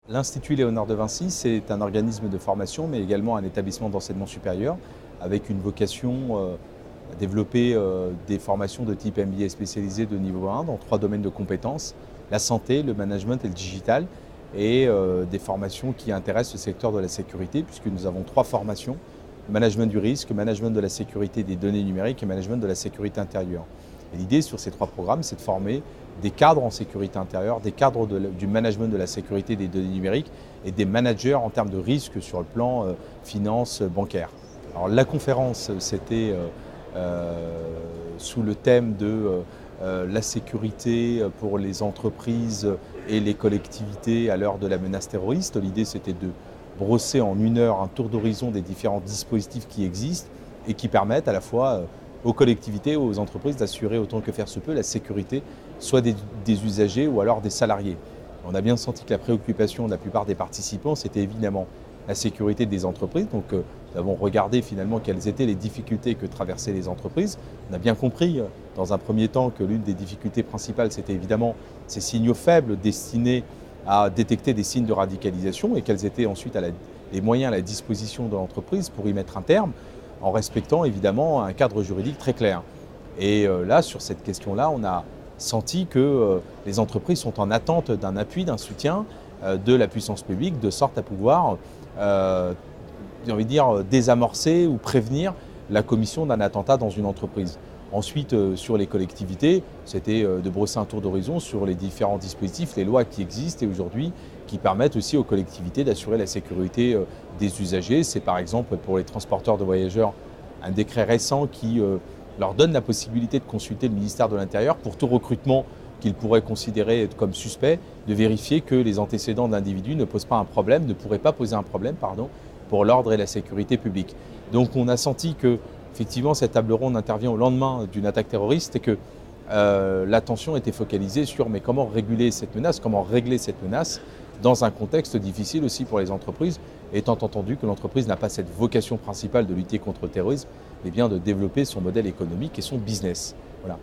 L'Institut Léonard de Vinci, c'est un organisme de formation, mais également un établissement d'enseignement supérieur, avec une vocation à développer des formations de type MBA spécialisé de niveau 1 dans 3 domaines de compétences, la santé, le management et le digital, et des formations qui intéressent le secteur de la sécurité, puisque nous avons 3 formations: management du risque, management de la sécurité des données numériques et management de la sécurité intérieure. Et l'idée sur ces 3 programmes, c'est de former des cadres en sécurité intérieure, des cadres du management de la sécurité des données numériques et des managers en termes de risque sur le plan finance bancaire. Alors la conférence, c'était sous le thème de la sécurité pour les entreprises et les collectivités à l'heure de la menace terroriste. L'idée, c'était de brosser en 1 heure un tour d'horizon des différents dispositifs qui existent et qui permettent à la fois aux collectivités, aux entreprises d'assurer autant que faire se peut la sécurité, soit des usagers ou alors des salariés. On a bien senti que la préoccupation de la plupart des participants, c'était évidemment la sécurité des entreprises. Donc nous avons regardé finalement quelles étaient les difficultés que traversaient les entreprises. On a bien compris dans un premier temps que l'une des difficultés principales, c'était évidemment ces signaux faibles destinés à détecter des signes de radicalisation et quels étaient ensuite les moyens à la disposition de l'entreprise pour y mettre un terme, en respectant évidemment un cadre juridique très clair. Et là, sur cette question-là, on a senti que les entreprises sont en attente d'un appui, d'un soutien de la puissance publique, de sorte à pouvoir, j'ai envie de dire, désamorcer ou prévenir la commission d'un attentat dans une entreprise. Ensuite, sur les collectivités, c'était de brosser un tour d'horizon sur les différents dispositifs, les lois qui existent et aujourd'hui qui permettent aussi aux collectivités d'assurer la sécurité des usagers. C'est par exemple pour les transporteurs de voyageurs un décret récent qui leur donne la possibilité de consulter le ministère de l'Intérieur pour tout recrutement qu'ils pourraient considérer comme suspect, de vérifier que les antécédents d'individus ne posent pas un problème, ne pourraient pas poser un problème, pour l'ordre et la sécurité publique. Donc on a senti que effectivement, cette table ronde intervient au lendemain d'une attaque terroriste et que l'attention était focalisée sur mais comment réguler cette menace, comment régler cette menace dans un contexte difficile aussi pour les entreprises, étant entendu que l'entreprise n'a pas cette vocation principale de lutter contre le terrorisme, mais bien de développer son modèle économique et son business. Voilà.